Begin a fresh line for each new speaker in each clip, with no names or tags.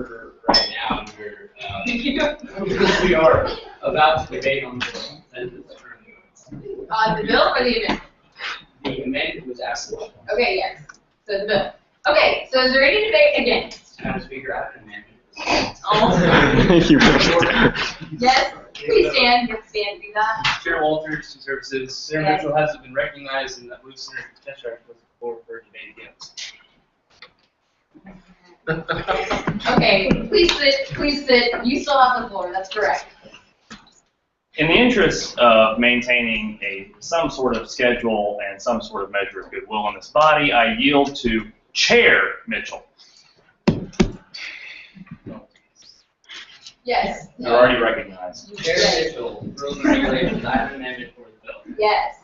right now, we are about to debate on the bill.
The bill or the amendment?
The amendment was asked.
Okay, yes. So the bill. Okay, so is there any debate against?
Madam Speaker, I have an amendment.
Yes, please stand. You have to stand to do that.
Chair Walters, Student Services. Senator
Yes.
Mitchell hasn't been recognized, and that moves Senator Tetra to the floor for debate against.
Okay, please sit. Please sit. You still have the floor. That's correct.
In the interest of maintaining some sort of schedule and some sort of measure of goodwill in this body, I yield to Chair Mitchell.
Yes.
You're already recognized.
Chair Mitchell, rules and regulations, I have an amendment for the bill.
Yes.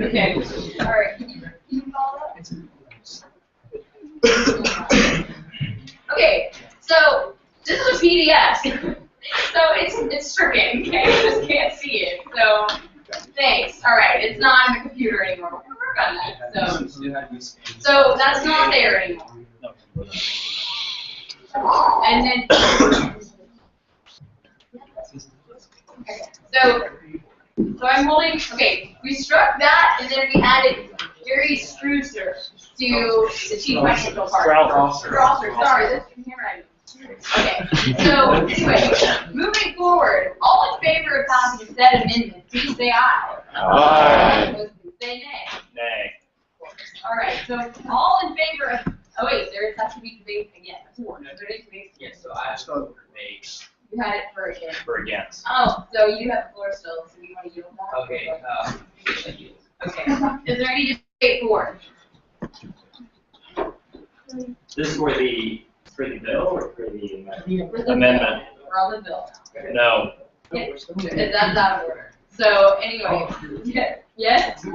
Okay. All right. Can you follow that? Okay. So this is a PDF. So it's stricken. Okay, you just can't see it. So thanks. All right. It's not on the computer anymore. We'll work on that. So that's not there anymore. And then. Okay. So I'm holding. Okay, we struck that, and then we added Jerry Strusser to the chief financial part. Strasser. Sorry, this is handwriting. Okay. So anyway, moving forward, all in favor of passing said amendment, please say aye.
Aye.
Opposed, please say nay.
Nay.
All right. So all in favor of. Oh wait, there has to be debate again.
Yes, so I asked for debate.
You had it for again.
For against.
Oh, so you have the floor still. So you want to yield that?
Okay, thank you.
Okay. Is there any debate for?
This is for the bill or for the amendment?
For
Amendment.
We're on the bill.
No.
Yeah, because that's out of order. So anyway, yes,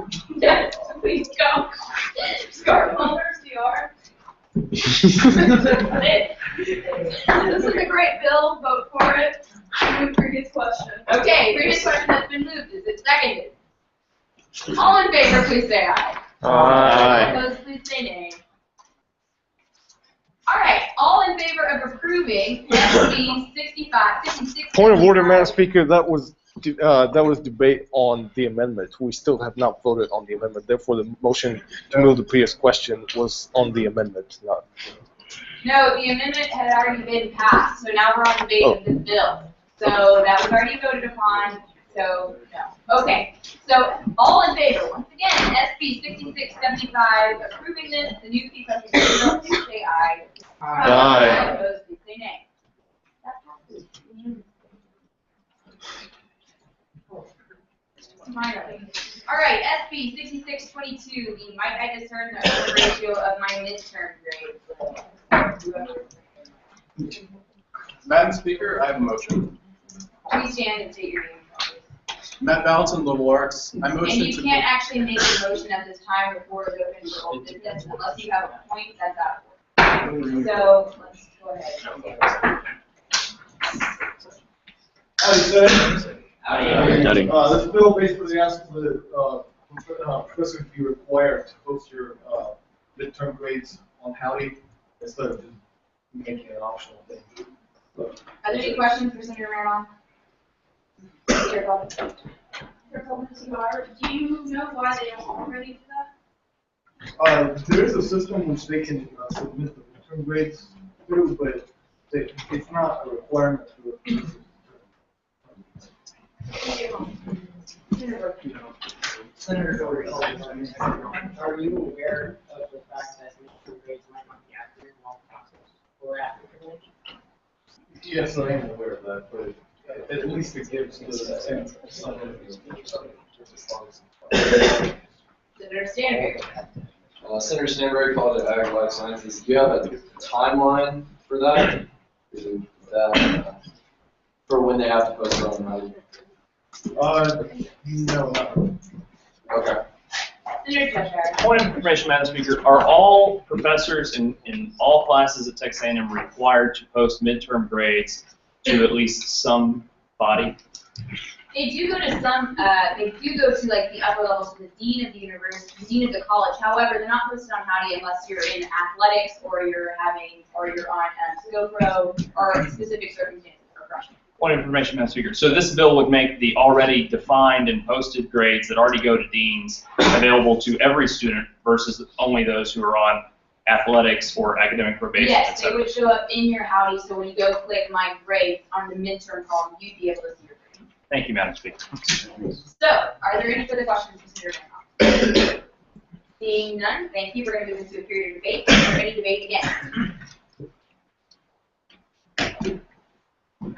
please go. Scarfholders, you are. This is a great bill. Vote for it. Move previous question. Okay, previous question has been moved. Is it seconded? All in favor, please say aye.
Aye.
Opposed, please say nay. All right, all in favor of approving SB 56.
Point of order, Madam Speaker. That was debate on the amendment. We still have not voted on the amendment. Therefore, the motion to move the previous question was on the amendment, not.
No, the amendment had already been passed, so now we're on debate of this bill. So that was already voted upon, so no. Okay, so all in favor, once again, SB 6675, approving this, the new chief of bill, please say aye.
Aye.
Opposed, please say nay. That passes. Finally. All right, SB 6622, the Mike I just heard the ratio of my midterm grades.
Madam Speaker, I have a motion.
Please stand and state your name.
Matt Valentin, Liberal Arts. I
And
motion
you
to.
can't actually make a motion at this time before it's open for old business unless you have a point that's out. So let's go ahead.
Howdy, sir.
Howdy.
This bill basically asks for the professor to be required to post your midterm grades on Howdy instead of just making it an optional thing.
Are there any questions for Senator Randolph? Do you know why they don't already do that?
There is a system which they can submit the midterm grades through, but it's not a requirement for the.
Senator Dory, are you aware of the fact that midterm grades might not be accurate in all process or accurate?
Yes, I am aware of that, but at least it gives the sense of something.
Senator Stanberry.
Senator Stanberry called it Ag Life Sciences. Do you have a timeline for that? For when they have to post it on Howdy?
No, not really.
Okay.
Senator Cheshire.
Point of information, Madam Speaker. Are all professors in all classes at Texas A&M required to post midterm grades to at least some body?
They do go to some, they do go to like the upper levels, to the dean of the university, the dean of the college. However, they're not posted on Howdy unless you're in athletics or you're on SCOPRO or specific circumstances for freshmen.
Point of information, Madam Speaker. So this bill would make the already defined and posted grades that already go to deans available to every student versus only those who are on athletics or academic probation,
Yes, they
etc.
would show up in your Howdy, so when you go click my grades on the midterm column, you'd be able to see your grade.
Thank you, Madam Speaker.
So, are there any further questions considered or not? Seeing none, thank you. We're going to move into a period of debate. Is there any debate again?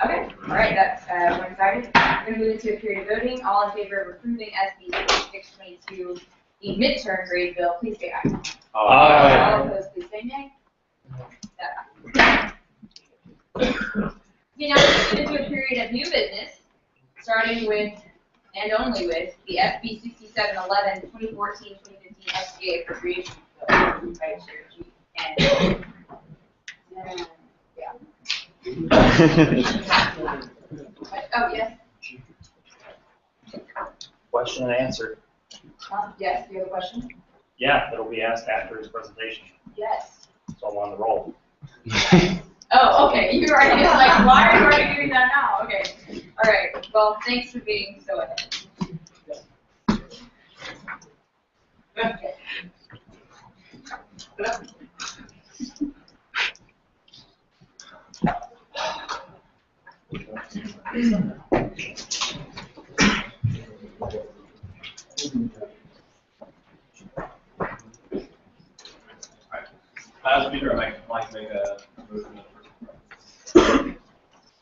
Okay, all right, that's one-sided. We're going to move into a period of voting. All in favor of approving SB 622, the midterm grade bill, please say aye. All opposed, please say nay. That passes. Okay, now we're going into a period of new business, starting with and only with the SB 6711 2014-2015 SBA appropriation bill by Chair G. And yeah. Oh, yes.
Question and answer.
Yes, you have a question?
Yeah, that'll be asked after his presentation.
Yes.
So I'm on the roll.
Oh, okay. You already like, why are you already doing that now? Okay. All right. Well, thanks for being so ahead. Okay.
Madam Speaker, I'd like to make a motion. In the first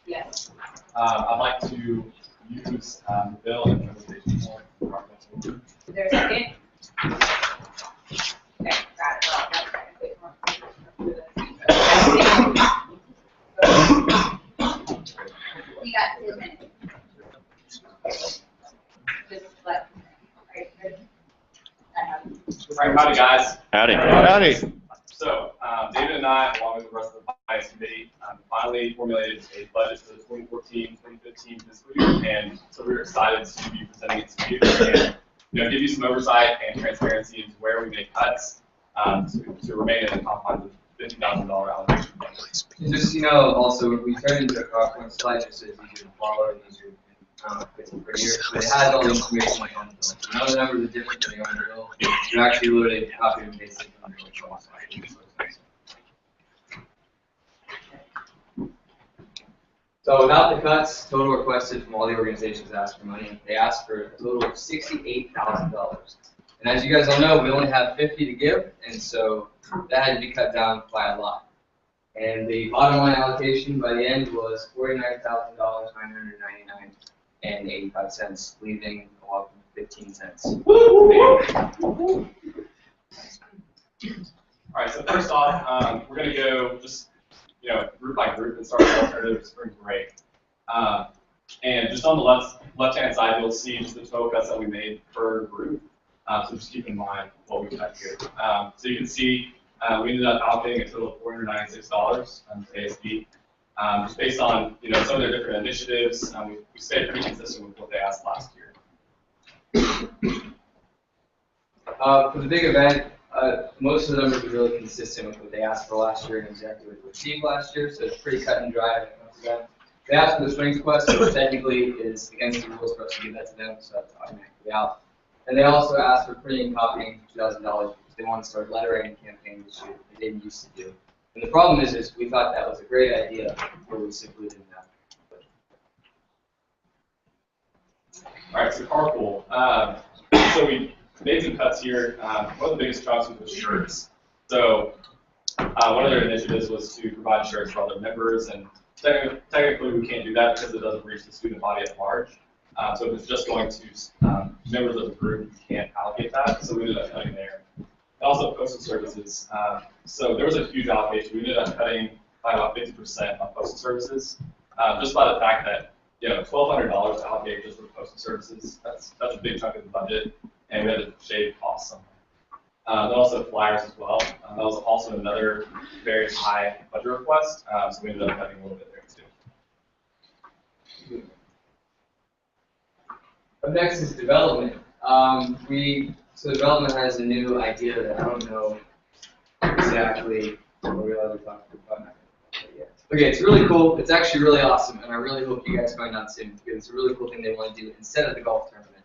Yes.
I'd like to use the bill and presentation form for our council.
Is there a second? Okay, got it. Well, that's right. Wait, we got 2 minutes. Just let, right, ready? I have.
All right, howdy guys.
Howdy.
So, David and I, along with the rest of the Finance Committee, finally formulated a budget for the 2014-2015 fiscal year, and so we're excited to be presenting it to you and give you some oversight and transparency into where we make cuts to remain in the confines of $50,000 allocation.
Just, also, we turned into a PowerPoint slide just so it's easier to follow and easier to for here. But it has all the information like on the bill. So none of the numbers are different than on the bill. You actually literally copy and paste it from the bill. So without the cuts, total requested from all the organizations that asked for money, they asked for a total of $68,000. And as you guys all know, we only have 50 to give, and so that had to be cut down by a lot. And the bottom line allocation by the end was $49,999.85, leaving a whopping 15 cents.
All right, so first off, we're going to go just group by group and start with alternative spring break. And just on the left-hand side, you'll see just the total cuts that we made per group. So just keep in mind what we cut here. So you can see we ended up allocating a total of $496 to ASB. Just based on some of their different initiatives, we stayed pretty consistent with what they asked last year.
For the big event, most of the numbers are really consistent with what they asked for last year and exactly what they received last year, so it's pretty cut and dry when it comes to that. They asked for the swings request, which technically is against the rules for us to give that to them, so that's automatically out. And they also asked for printing and copying $2,000 because they want to start letter-writing campaign this year they didn't used to do. And the problem is we thought that was a great idea, but we simply didn't have it.
All right, so carpool. So we made some cuts here. One of the biggest chunks was shirts. So one of their initiatives was to provide shirts for all their members, and technically we can't do that because it doesn't reach the student body at large. So if it's just going to members of the group, we can't allocate that, so we ended up cutting there. Also postal services. So there was a huge allocation. We ended up cutting by about 50% on postal services, just by the fact that $1,200 to allocate just for postal services. That's a big chunk of the budget, and we had to shave costs somewhere. Then also flyers as well. That was also another very high budget request, so we ended up cutting a little bit there too.
Up next is development. So development has a new idea that I don't know exactly what we're allowed to talk about. Okay, it's really cool. It's actually really awesome, and I really hope you guys find out soon because it's a really cool thing they want to do instead of the golf tournament.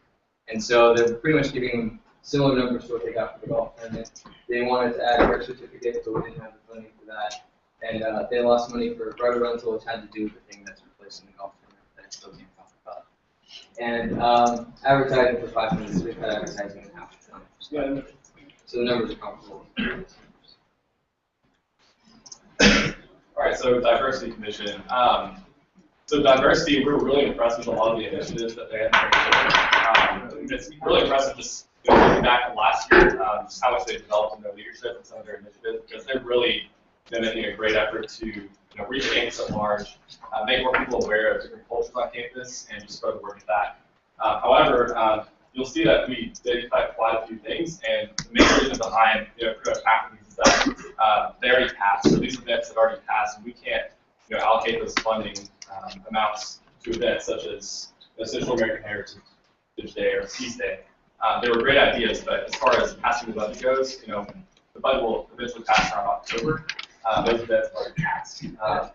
And so they're pretty much giving them similar numbers to what they got for the golf tournament. They wanted to add birth certificates, but we didn't have the funding for that. And they lost money for driver rental, which had to do with the thing that's replacing the golf tournament that I still can't talk about. And advertising for 5 minutes, so we cut advertising in half. So the numbers are comparable.
All right, so diversity commission. So diversity, we were really impressed with a lot of the initiatives that they had. It's really impressive just looking back to last year, just how much they developed in their leadership and some of their initiatives, because they're really making a great effort to reach campus at large, make more people aware of different cultures on campus, and just spread the word of that. However, you'll see that we did quite a few things, and the main reason behind pretty much half of these is that they already passed. So these events have already passed, and we can't allocate those funding amounts to events such as Central American Heritage Day or Peace Day. They were great ideas, but as far as passing the budget goes, the budget will eventually pass around October. Those events are already passed.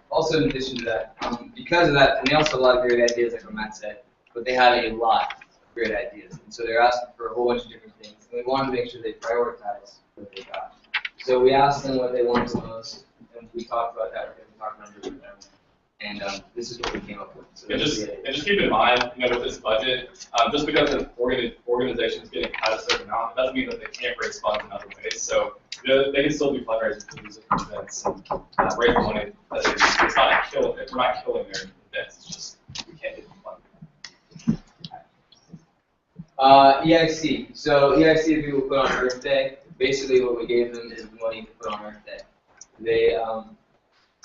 Also, in addition to that, because of that, and they also had a lot of great ideas, like what Matt said, but they had a lot of great ideas. And so they're asking for a whole bunch of different things. And we wanted to make sure they prioritize what they got. So we asked them what they wanted the most, and we talked about that. We talked numbers with them. And this is what we came up with. So
and just keep in mind, with this budget, just because an organization is getting cut a certain amount, it doesn't mean that they can't raise funds in other ways. So they can still do fundraising for these events and raise money. It's not killing. We're not killing their events. It's just we can't get the funding.
EIC. So EIC people put on Earth Day. Basically, what we gave them is money to put on Earth Day.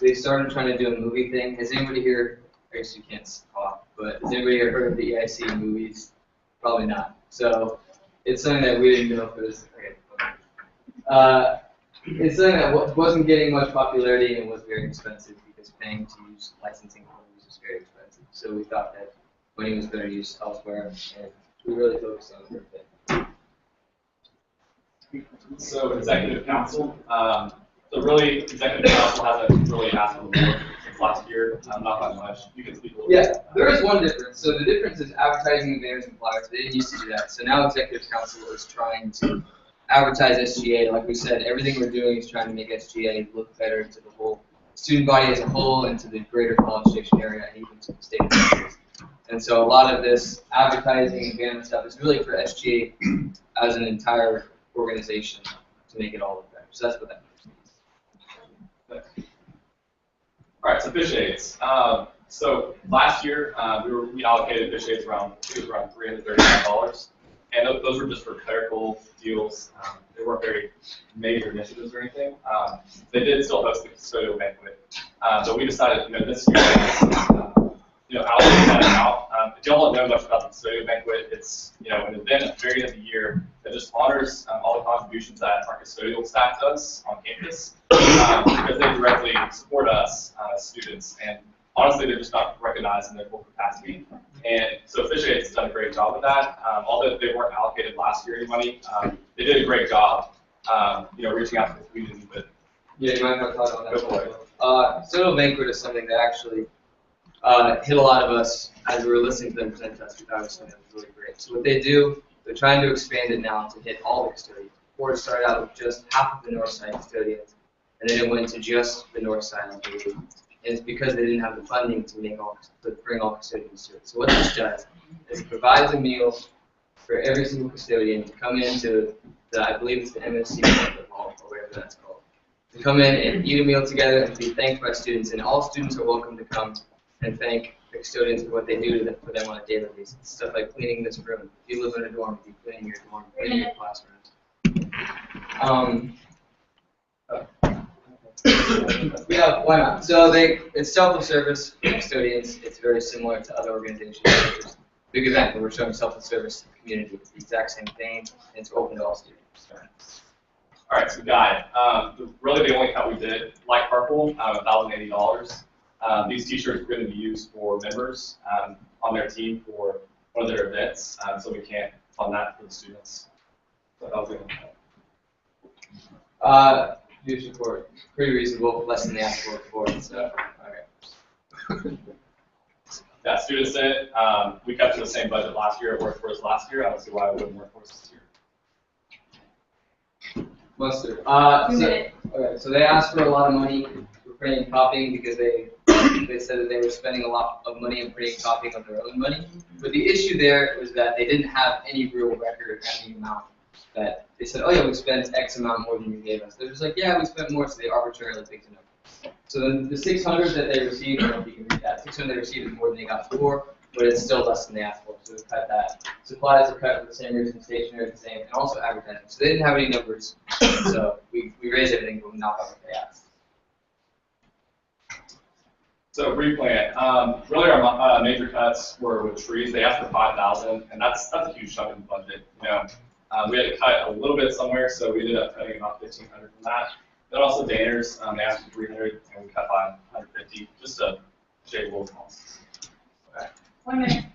They started trying to do a movie thing. Has anybody here, I guess you can't talk, but has anybody here heard of the EIC movies? Probably not. So it's something that we didn't know if it was, okay. It's something that wasn't getting much popularity and was very expensive because paying to use licensing for movies is very expensive. So we thought that money was better used elsewhere, and we really focused on it.
So executive council. So really, executive council hasn't really asked for more since last year. Not that much. You can speak a little bit.
Yeah, there is one difference. So the difference is advertising banners and flyers. They didn't used to do that. So now executive council is trying to advertise SGA. Like we said, everything we're doing is trying to make SGA look better to the whole student body as a whole, and to the greater College Station area, and even to the state of Texas. And so a lot of this advertising and banner stuff is really for SGA as an entire organization to make it all look better. So that's what that means.
All right, so fish aids. So last year we allocated fish aids around $339, and those were just for clerical deals. They weren't very major initiatives or anything. They did still host the custodial banquet, but we decided this year allocate that out. If y'all don't know much about the custodial banquet, it's an event at the very end of the year that just honors all the contributions that our custodial staff does on campus. Because they directly support us as students, and honestly, they're just not recognized in their full capacity. And so Fish Aids has done a great job of that. Although they weren't allocated last year any money, they did a great job, reaching out to the community. But
yeah, you might have to talk about that. Custodial banquet is something that actually hit a lot of us as we were listening to them present to us. We thought it was something that was really great. So what they do, they're trying to expand it now to hit all the custodians. Before it started out with just half of the north side custodians. And then it went to just the north side, I believe. And it's because they didn't have the funding to bring all custodians to it. So what this does is it provides a meal for every single custodian to come into I believe it's the MSC hall, or whatever that's called. To come in and eat a meal together and be thanked by students. And all students are welcome to come and thank the custodians for what they do for them on a daily basis. Stuff like cleaning this room. If you live in a dorm, you'd be cleaning your dorm, cleaning your classrooms. Yeah, why not? So it's self-service for custodians. It's very similar to other organizations. It's a big event where we're showing self-service to the community. It's the exact same thing, and it's open to all students.
All right, so guide. Really the only cut we did, like Purple, $1,080. These t-shirts are going to be used for members on their team for one of their events, so we can't fund that for the students. So that was it.
Due support, pretty reasonable, less than the asked for before, so, okay.
Yeah, student senate, we kept to the same budget last year, it worked for us last year, I don't see why it wouldn't work for us this year.
Mustard.
2 minutes.
Okay, so they asked for a lot of money for printing and copying because they said that they were spending a lot of money on printing and copying of their own money. But the issue there was that they didn't have any real record of the amount that they said, oh yeah, we spent X amount more than you gave us. They're just like, yeah, we spent more, so they arbitrarily picked a number. So then the 600 that they received, I don't know if you can read that, 600 they received is more than they got before, but it's still less than they asked for. So we cut that. Supplies are cut for the same reason, stationery the same, and also advertising. So they didn't have any numbers, so we raised everything, but not by what they asked.
So brief plan, really our major cuts were with trees, they asked for 5,000, and that's a huge chunk of the budget, you know. We had to cut a little bit somewhere, so we ended up cutting about 1,500 from that. Then also Danners, they asked for 300, and we cut by 150, just to shave a little costs. Okay.
1 minute.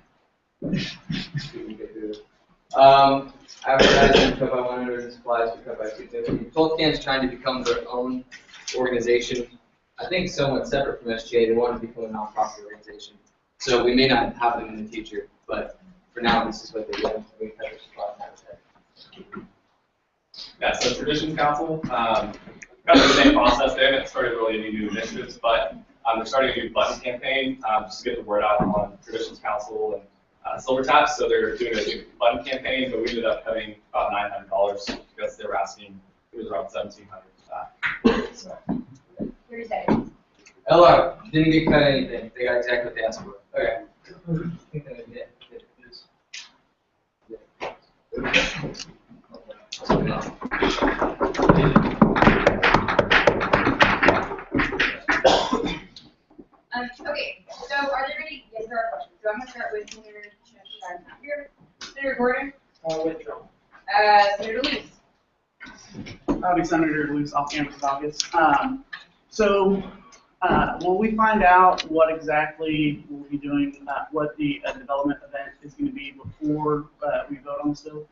Advertising, we cut by 100, and supplies, we cut by 250. Tolkien's trying to become their own organization. I think somewhat separate from SGA, they want to become a nonprofit organization. So we may not have them in the future, but for now, this is what they do. We cut their supplies and advertising.
Yeah, so Traditions Council, kind of the same process. They haven't started really any new initiatives, but they're starting a new button campaign just to get the word out on Traditions Council and Silver Tap. So they're doing a new button campaign, but we ended up cutting about $900 because they were asking, it was around $1,700 for that. So.
30 seconds.
LR didn't get cut anything. They got exactly what they asked for. Okay. I think that was it.
Okay, so are there any, yes, there are questions. So I'm going to start with Senator here. Senator Gordon?
Withdraw.
Senator Luce?
I'll be Senator Luce off campus caucus. Will we find out what exactly we'll be doing, what the development event is going to be before we vote on this bill?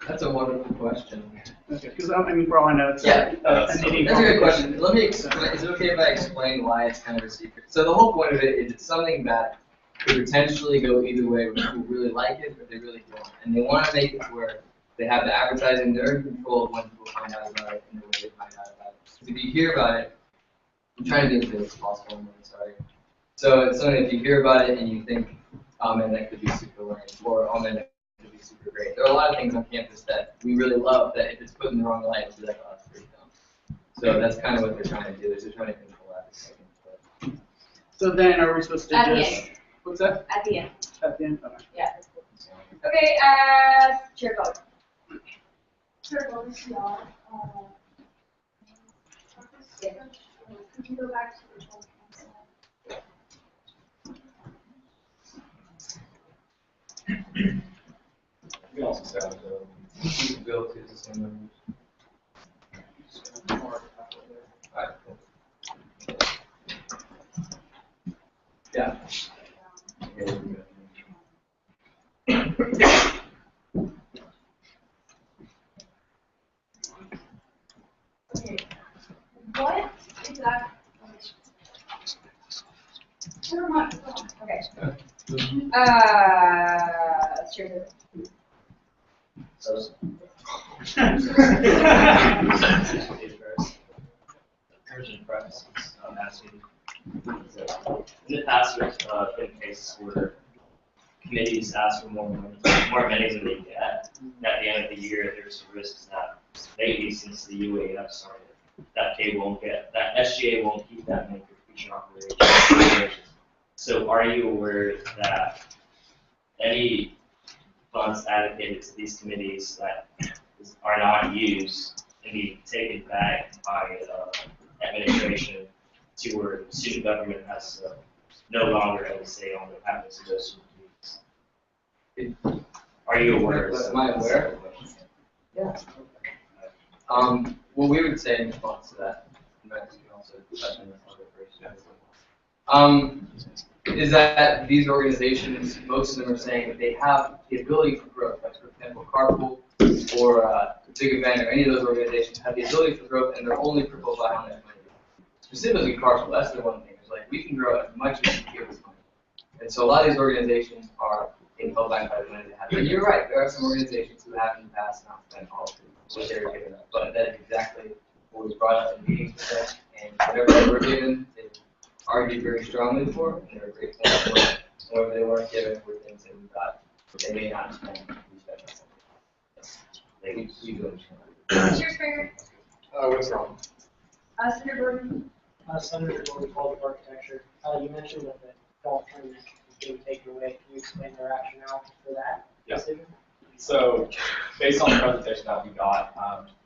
That's a wonderful question.
Okay, because I mean, for all I know, it's
Yeah,
a knitting
that's a good question. Let me explain. Is it okay if I explain why it's kind of a secret? So the whole point of it is it's something that could potentially go either way, where people really like it, but they really don't. And they want to make it where they have the advertising, they're in control of when people find out about it and the way they find out about it. So if you hear about it, I'm trying to be as clear as possible, I'm really sorry. So it's something if you hear about it and you think, oh man, that could be super lame, or oh man, that could be super great. There are a lot of things on campus that we really love that if it's put in the wrong light, it'll be like, oh, that's pretty dumb. So that's kind of what they're trying to do, is they're trying to control that.
So then are we supposed to
At the
just,
end.
what's that?
At the end.
At the end? Okay.
Yeah. Okay, Chair Gold.
Chair Gold, y'all. Could you go back to the whole council?
You can also say that,
Bill is the same numbers. Alright, cool. Yeah.
Okay. What is that? Never mind.
Okay. Chair Gold.
Urgent preface, asking. In the past, there's been cases where committees ask for more money than they get. And at the end of the year, there's some risks that maybe since the UAF started, that SGA won't keep that money for future operations. So are you aware that any funds allocated to these committees that are not used and be taken back by administration to where student government has no longer any say on what happens to those committees? Are you aware of this?
Am I aware? Yeah. What we would say in response to that, and Max, you can also touch on this a little bit first. Is that these organizations, most of them are saying that they have the ability for growth, like for example, Carpool or the Big Event or any of those organizations have the ability for growth, and they're only for both that money. Specifically Carpool, that's the one thing. It's like we can grow as much as you give us money. And so a lot of these organizations are being held back by the money they have. But you're right, there are some organizations who have in the past not spent all of what they were given up. But that is exactly what was brought up in meetings with them, and whatever they were given, they argued very strongly for, and they were grateful for it. Whatever they weren't given were things that we thought they may not spend, we spent on something. We do understand.
Chair Springer,
What's wrong?
Senator Gordon.
Senator Gordon, College of Architecture, you mentioned that the golf tournament is being taken away. Can you explain the rationale for that decision?
So, based on the presentation that we got,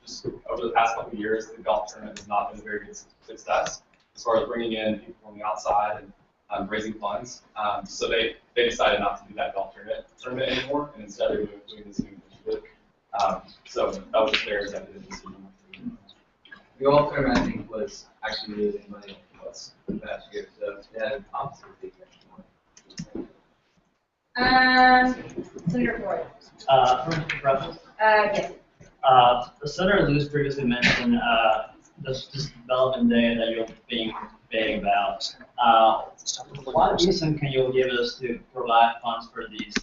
just over the past couple of years, the golf tournament has not been a very good success as far as bringing in people from the outside and raising funds. So they decided not to do that golf tournament anymore, and instead they're doing this new initiative. So that was just their executive decision.
The golf tournament, I think, was actually losing money to us the past year, so they had an opposite of the executive one.
Senator Floyd.
Mr. President,
Yes.
the Senator Lewis previously mentioned this development day that you're being debating about. What reason can you give us to provide funds for these